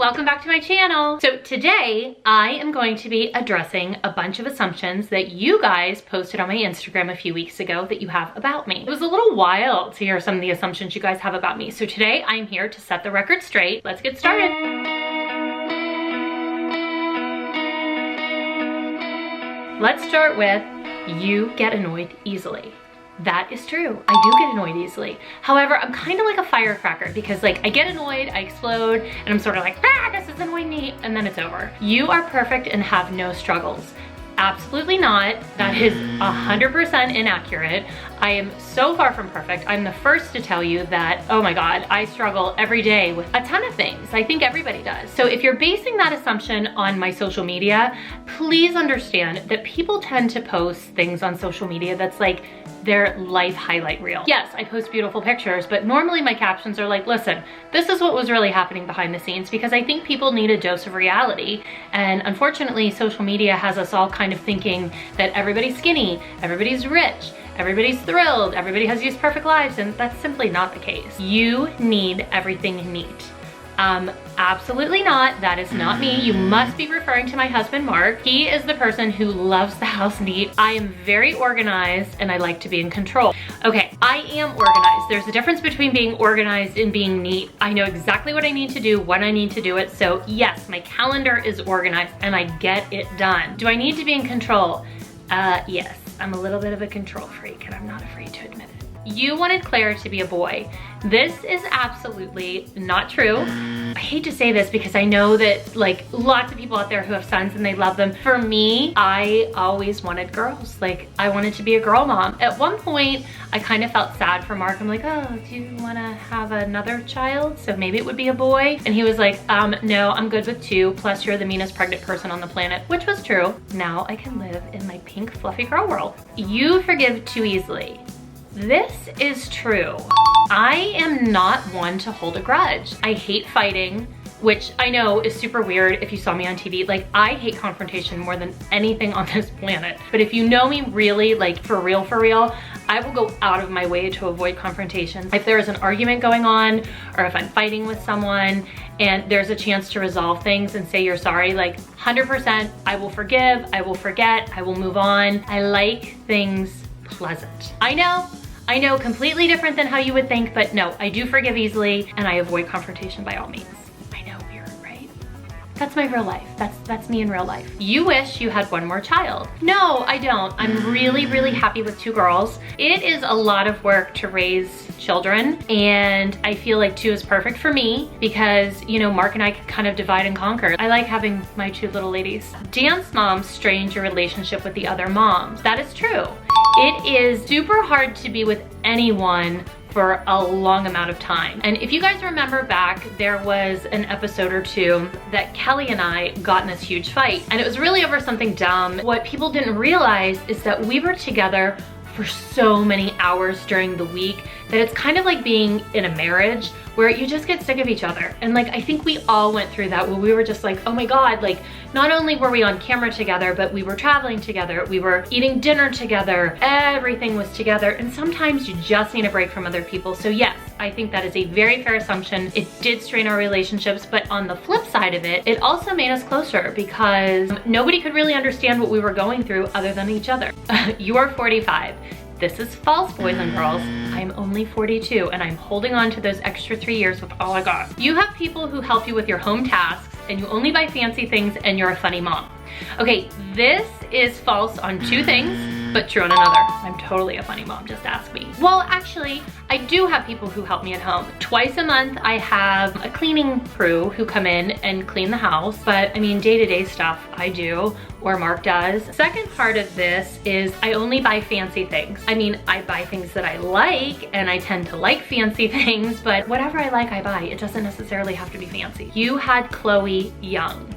welcome back to my channel. So today I am going to be addressing a bunch of assumptions that you guys posted on my Instagram a few weeks ago that you have about me. It was a little wild to hear some of the assumptions you guys have about me. So today I'm here to set the record straight. Let's get started. Let's start with you get annoyed easily. That is true. I do get annoyed easily. However, I'm kind of like a firecracker because like I get annoyed, I explode, and I'm sort of like, ah, this is annoying me, and then it's over. You are perfect and have no struggles. Absolutely not. That is 100% inaccurate. I am so far from perfect. I'm the first to tell you that, oh my God, I struggle every day with a ton of things. I think everybody does. So if you're basing that assumption on my social media, please understand that people tend to post things on social media that's like their life highlight reel. Yes, I post beautiful pictures, but normally my captions are like, listen, this is what was really happening behind the scenes, because I think people need a dose of reality. And unfortunately, social media has us all kind of thinking that everybody's skinny, everybody's rich, everybody's thrilled, everybody has these perfect lives, and that's simply not the case. You need everything neat. Absolutely not. That is not me. You must be referring to my husband, Mark. He is the person who loves the house neat. I am very organized and I like to be in control. Okay, I am organized. There's a difference between being organized and being neat. I know exactly what I need to do, when I need to do it. So yes, my calendar is organized and I get it done. Do I need to be in control? Yes, I'm a little bit of a control freak and I'm not afraid to admit it. You wanted Claire to be a boy. This is absolutely not true. I hate to say this because I know that like lots of people out there who have sons and they love them. For me, I always wanted girls. Like I wanted to be a girl mom. At one point, I kind of felt sad for Mark. I'm like, oh, do you wanna have another child? So maybe it would be a boy. And he was like, no, I'm good with 2. Plus you're the meanest pregnant person on the planet, which was true. Now I can live in my pink fluffy girl world. You forgive too easily. This is true. I am not one to hold a grudge. I hate fighting, which I know is super weird if you saw me on TV. Like I hate confrontation more than anything on this planet. But if you know me really, like for real, I will go out of my way to avoid confrontation. If there is an argument going on or if I'm fighting with someone and there's a chance to resolve things and say you're sorry, like 100%, I will forgive, I will forget, I will move on. I like things pleasant. I know, completely different than how you would think, but no, I do forgive easily and I avoid confrontation by all means. I know, weird, right? That's my real life. That's me in real life. You wish you had one more child. No, I don't. I'm really, really happy with 2 girls. It is a lot of work to raise children and I feel like 2 is perfect for me because, you know, Mark and I can kind of divide and conquer. I like having my 2 little ladies. Dance moms strain your relationship with the other moms. That is true. It is super hard to be with anyone for a long amount of time. And if you guys remember back, there was an episode or 2 that Kelly and I got in this huge fight. And it was really over something dumb. What people didn't realize is that we were together for so many hours during the week that it's kind of like being in a marriage where you just get sick of each other. And like, I think we all went through that where we were just like, oh my God, like not only were we on camera together, but we were traveling together, we were eating dinner together, everything was together. And sometimes you just need a break from other people. So yes, I think that is a very fair assumption. It did strain our relationships, but on the flip side of it, it also made us closer because nobody could really understand what we were going through other than each other. You are 45. This is false, boys and girls. I'm only 42 and I'm holding on to those extra 3 years with all I got. You have people who help you with your home tasks and you only buy fancy things and you're a funny mom. Okay, this is false on 2 things, but true on another. I'm totally a funny mom, just ask me. Well, actually, I do have people who help me at home. Twice a month, I have a cleaning crew who come in and clean the house, but I mean, day-to-day stuff I do, or Mark does. Second part of this is I only buy fancy things. I mean, I buy things that I like, and I tend to like fancy things, but whatever I like, I buy. It doesn't necessarily have to be fancy. You had Chloe young.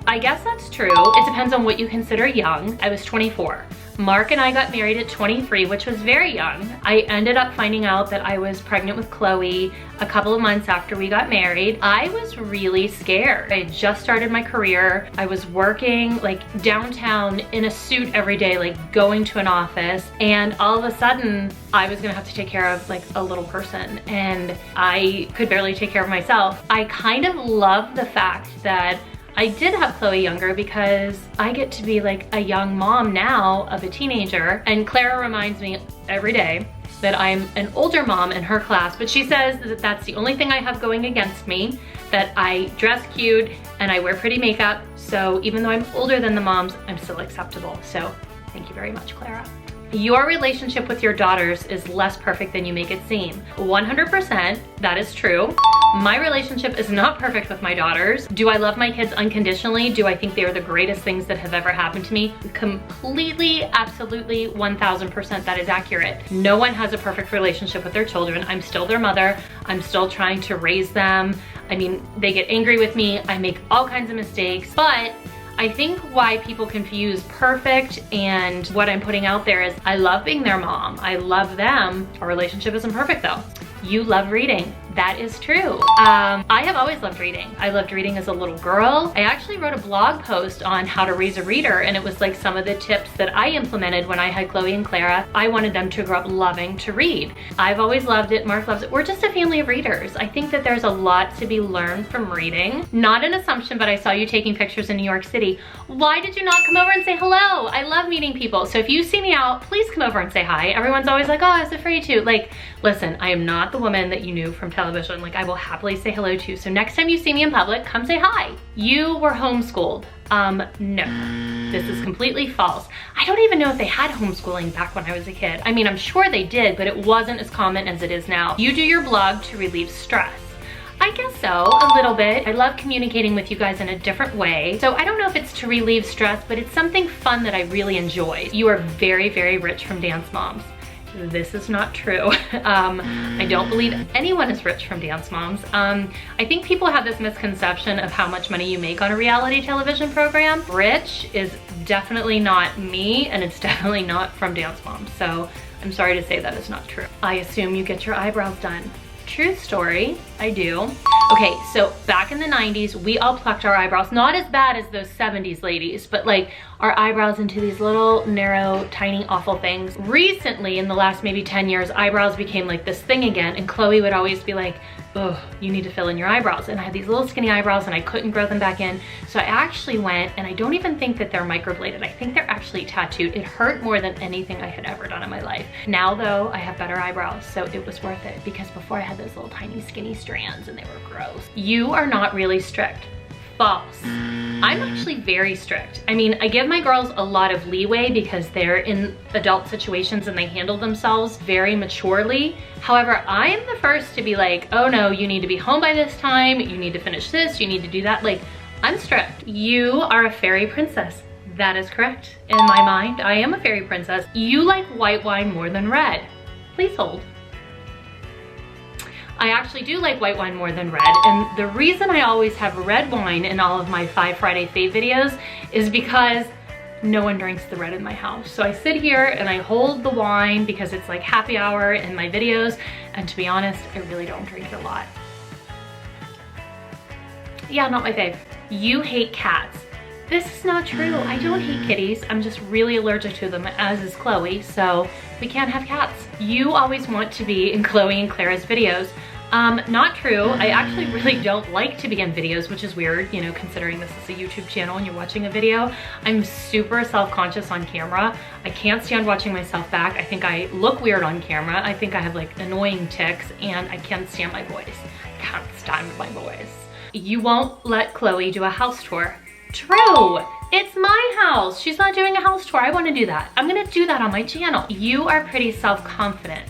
I guess that's true. It depends on what you consider young. I was 24. Mark and I got married at 23, which was very young. I ended up finding out that I was pregnant with Chloe a couple of months after we got married. I was really scared. I had just started my career. I was working like downtown in a suit every day, like going to an office, and all of a sudden I was gonna have to take care of like a little person, and I could barely take care of myself. I kind of love the fact that I did have Chloe younger because I get to be like a young mom now of a teenager, and Clara reminds me every day that I'm an older mom in her class, but she says that that's the only thing I have going against me, that I dress cute and I wear pretty makeup, so even though I'm older than the moms, I'm still acceptable. So thank you very much, Clara. Your relationship with your daughters is less perfect than you make it seem. 100%, that is true. My relationship is not perfect with my daughters. Do I love my kids unconditionally? Do I think they are the greatest things that have ever happened to me? Completely, absolutely, 1000% that is accurate. No one has a perfect relationship with their children. I'm still their mother. I'm still trying to raise them. I mean, they get angry with me. I make all kinds of mistakes, but I think why people confuse perfect and what I'm putting out there is I love being their mom. I love them. Our relationship isn't perfect though. You love reading. That is true. I have always loved reading. I loved reading as a little girl. I actually wrote a blog post on how to raise a reader, and it was like some of the tips that I implemented when I had Chloe and Clara. I wanted them to grow up loving to read. I've always loved it. Mark loves it. We're just a family of readers. I think that there's a lot to be learned from reading. Not an assumption, but I saw you taking pictures in New York City. Why did you not come over and say hello? I love meeting people. So if you see me out, please come over and say hi. Everyone's always like, oh, I was afraid to. Like, listen, I am not the woman that you knew from television. Like, I will happily say hello to you. So next time you see me in public, come say hi. You were homeschooled. No, this is completely false. I don't even know if they had homeschooling back when I was a kid. I mean, I'm sure they did, but it wasn't as common as it is now. You do your blog to relieve stress. I guess so, a little bit. I love communicating with you guys in a different way. So I don't know if it's to relieve stress, but it's something fun that I really enjoy. You are very, very rich from dance moms. This is not true. I don't believe anyone is rich from dance moms. I think people have this misconception of how much money you make on a reality television program. Rich is definitely not me, and it's definitely not from dance moms. So I'm sorry to say that is not true. I assume you get your eyebrows done. True story, I do. Okay, so back in the 90s, we all plucked our eyebrows. Not as bad as those 70s ladies, but like our eyebrows into these little narrow, tiny, awful things. Recently, in the last maybe 10 years, eyebrows became like this thing again, and Chloe would always be like, oh, you need to fill in your eyebrows. And I had these little skinny eyebrows and I couldn't grow them back in. So I actually went, and I don't even think that they're microbladed. I think they're actually tattooed. It hurt more than anything I had ever done in my life. Now though, I have better eyebrows, so it was worth it, because before I had those little tiny skinny strands and they were gross. You are not really strict. False. I'm actually very strict. I mean, I give my girls a lot of leeway because they're in adult situations and they handle themselves very maturely. However, I am the first to be like, oh no, you need to be home by this time, you need to finish this, you need to do that. Like, I'm strict. You are a fairy princess. That is correct. In my mind, I am a fairy princess. You like white wine more than red. Please hold. I actually do like white wine more than red, and the reason I always have red wine in all of my 5 Friday Fave videos is because no one drinks the red in my house. So I sit here and I hold the wine because it's like happy hour in my videos, and to be honest, I really don't drink it a lot. Yeah, not my fave. You hate cats. This is not true. I don't hate kitties. I'm just really allergic to them, as is Chloe, so we can't have cats. You always want to be in Chloe and Clara's videos. Not true. I actually really don't like to be in videos, which is weird, you know, considering this is a YouTube channel and you're watching a video. I'm super self-conscious on camera. I can't stand watching myself back. I think I look weird on camera. I think I have like annoying tics, and I can't stand my voice. I can't stand my voice. You won't let Chloe do a house tour. True. It's my house. She's not doing a house tour. I want to do that. I'm gonna do that on my channel. You are pretty self-confident.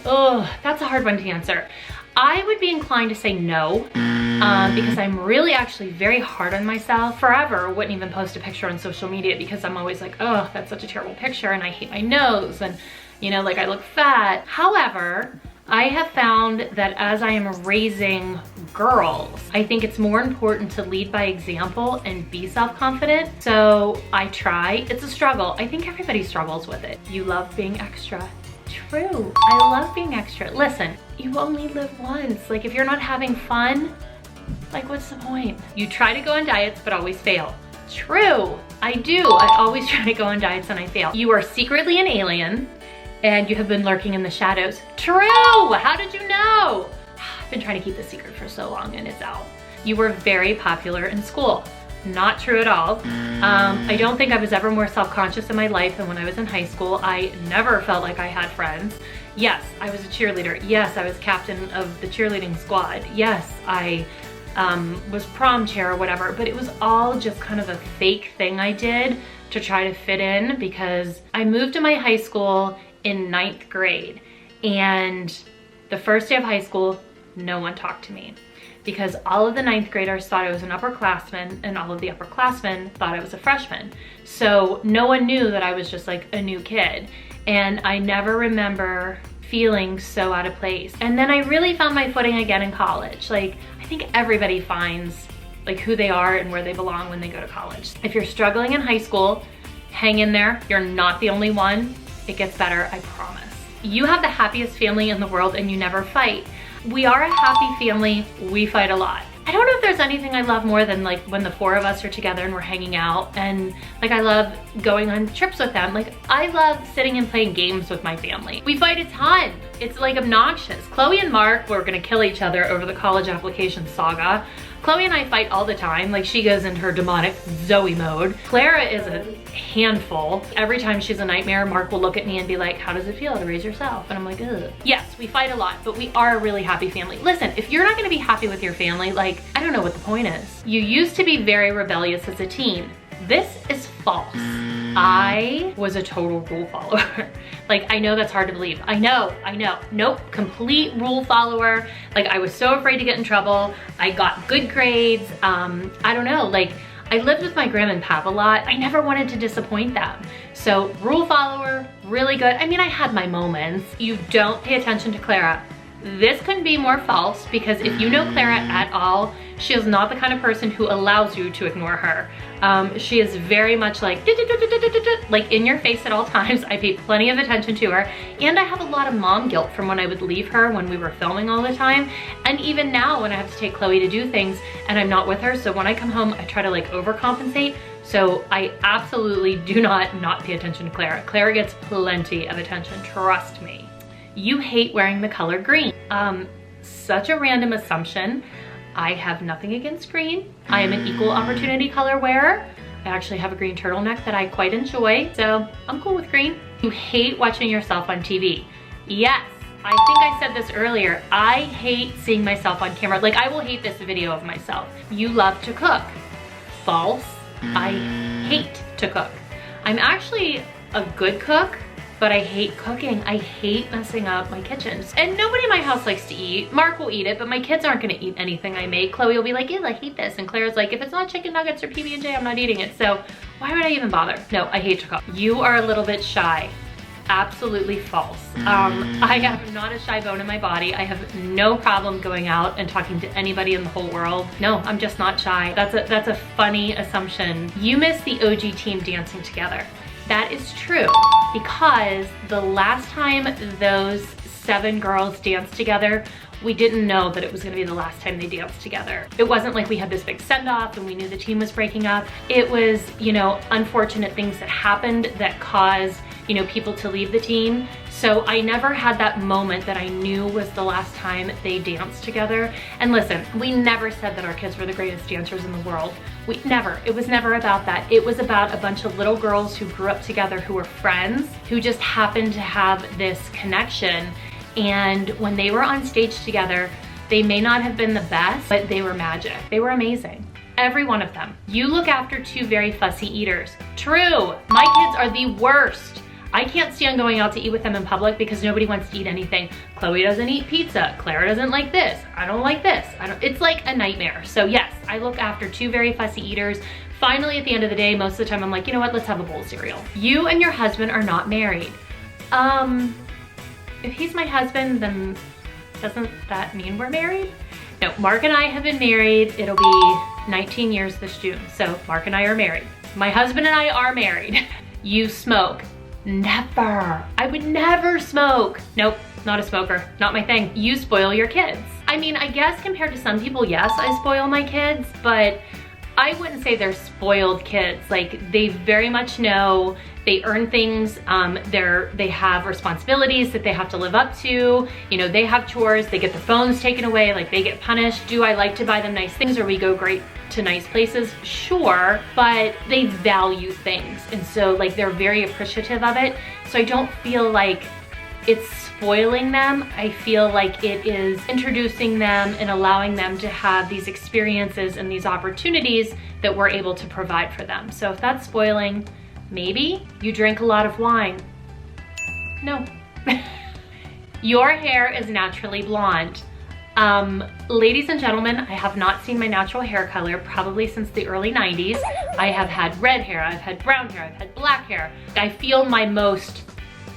Oh, that's a hard one to answer. I would be inclined to say no, because I'm really actually very hard on myself. Forever wouldn't even post a picture on social media because I'm always like, oh, that's such a terrible picture and I hate my nose and, you know, like I look fat. However, I have found that as I am raising girls, I think it's more important to lead by example and be self-confident. So I try. It's a struggle. I think everybody struggles with it. You love being extra. True. I love being extra. Listen, you only live once. Like, if you're not having fun, like, what's the point? You try to go on diets but always fail. True. I do. I always try to go on diets and I fail. You are secretly an alien and you have been lurking in the shadows. True. How did you know? I've been trying to keep the secret for so long and it's out. You were very popular in school. Not true at all. I don't think I was ever more self-conscious in my life than when I was in high school. I never felt like I had friends. Yes, I was a cheerleader. Yes, I was captain of the cheerleading squad. Yes, I was prom chair or whatever, but it was all just kind of a fake thing I did to try to fit in, because I moved to my high school in 9th grade, and the first day of high school, no one talked to me, because all of the 9th graders thought I was an upperclassman and all of the upperclassmen thought I was a freshman. So no one knew that I was just like a new kid. And I never remember feeling so out of place. And then I really found my footing again in college. Like, I think everybody finds like who they are and where they belong when they go to college. If you're struggling in high school, hang in there. You're not the only one. It gets better, I promise. You have the happiest family in the world and you never fight. We are a happy family, we fight a lot. I don't know if there's anything I love more than like when the 4 of us are together and we're hanging out, and like I love going on trips with them. Like, I love sitting and playing games with my family. We fight a ton. It's like obnoxious. Chloe and Mark were gonna kill each other over the college application saga. Chloe and I fight all the time. Like, she goes into her demonic Zoe mode. Clara is a handful. Every time she's a nightmare, Mark will look at me and be like, how does it feel to raise yourself? And I'm like, ugh. Yes, we fight a lot, but we are a really happy family. Listen, if you're not gonna be happy with your family, like, I don't know what the point is. You used to be very rebellious as a teen. This is false. I was a total rule follower. Like, I know that's hard to believe. I know. Nope, complete rule follower. Like, I was so afraid to get in trouble. I got good grades. I don't know, like, I lived with my grandma and pap a lot. I never wanted to disappoint them. So rule follower, really good. I mean, I had my moments. You don't pay attention to Clara. This couldn't be more false, because if you know Clara at all, she is not the kind of person who allows you to ignore her. She is very much like in your face at all times. I pay plenty of attention to her, and I have a lot of mom guilt from when I would leave her when we were filming all the time, and even now when I have to take Chloe to do things and I'm not with her. So when I come home, I try to like overcompensate. So I absolutely do not pay attention to Clara. Clara gets plenty of attention, trust me. You hate wearing the color green. Such a random assumption. I have nothing against green. I am an equal opportunity color wearer. I actually have a green turtleneck that I quite enjoy, so I'm cool with green. You hate watching yourself on TV. Yes, I think I said this earlier. I hate seeing myself on camera. Like, I will hate this video of myself. You love to cook. False. I hate to cook. I'm actually a good cook, but I hate cooking. I hate messing up my kitchens. And nobody in my house likes to eat. Mark will eat it, but my kids aren't gonna eat anything I make. Chloe will be like, ew, I hate this. And Claire's like, if it's not chicken nuggets or PB&J, I'm not eating it. So why would I even bother? No, I hate to cook. You are a little bit shy. Absolutely false. I have not a shy bone in my body. I have no problem going out and talking to anybody in the whole world. No, I'm just not shy. That's a funny assumption. You miss the OG team dancing together. That is true, because the last time those 7 girls danced together, we didn't know that it was gonna be the last time they danced together. It wasn't like we had this big send-off and we knew the team was breaking up. It was, you know, unfortunate things that happened that caused, you know, people to leave the team. So I never had that moment that I knew was the last time they danced together. And listen, we never said that our kids were the greatest dancers in the world. It was never about that. It was about a bunch of little girls who grew up together, who were friends, who just happened to have this connection. And when they were on stage together, they may not have been the best, but they were magic. They were amazing. Every one of them. You look after 2 very fussy eaters. True, my kids are the worst. I can't stand going out to eat with them in public because nobody wants to eat anything. Chloe doesn't eat pizza. Clara doesn't like this. I don't like this. It's like a nightmare. So yes, I look after 2 very fussy eaters. Finally, at the end of the day, most of the time I'm like, you know what, let's have a bowl of cereal. You and your husband are not married. If he's my husband, then Doesn't that mean we're married? No, Mark and I have been married. It'll be 19 years this June. So Mark and I are married. My husband and I are married. You smoke. Never. I would never smoke. Nope, not a smoker. Not my thing. You spoil your kids. I mean, I guess compared to some people, yes, I spoil my kids, but I wouldn't say they're spoiled kids. Like, they very much know, they earn things, they have responsibilities that they have to live up to. You know, they have chores, they get their phones taken away, like they get punished. Do I like to buy them nice things, or we go great to nice places? Sure, but they value things. And so like, they're very appreciative of it. So I don't feel like it's spoiling them. I feel like it is introducing them and allowing them to have these experiences and these opportunities that we're able to provide for them. So if that's spoiling, maybe. You drink a lot of wine. No. Your hair is naturally blonde. Ladies and gentlemen, I have not seen my natural hair color probably since the early 90s. I have had red hair, I've had brown hair, I've had black hair. I feel my most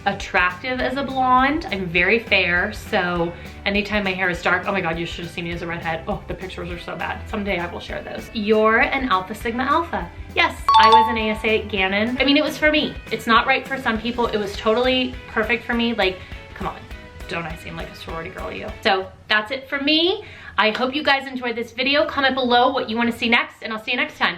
attractive as a blonde. I'm very fair, so anytime my hair is dark, oh my God, you should have seen me as a redhead. Oh, the pictures are so bad. Someday I will share those. You're an Alpha Sigma Alpha. Yes, I was an ASA at Gannon. I mean, it was for me. It's not right for some people. It was totally perfect for me. Like, come on, don't I seem like a sorority girl to you? So that's it for me. I hope you guys enjoyed this video. Comment below what you want to see next, and I'll see you next time.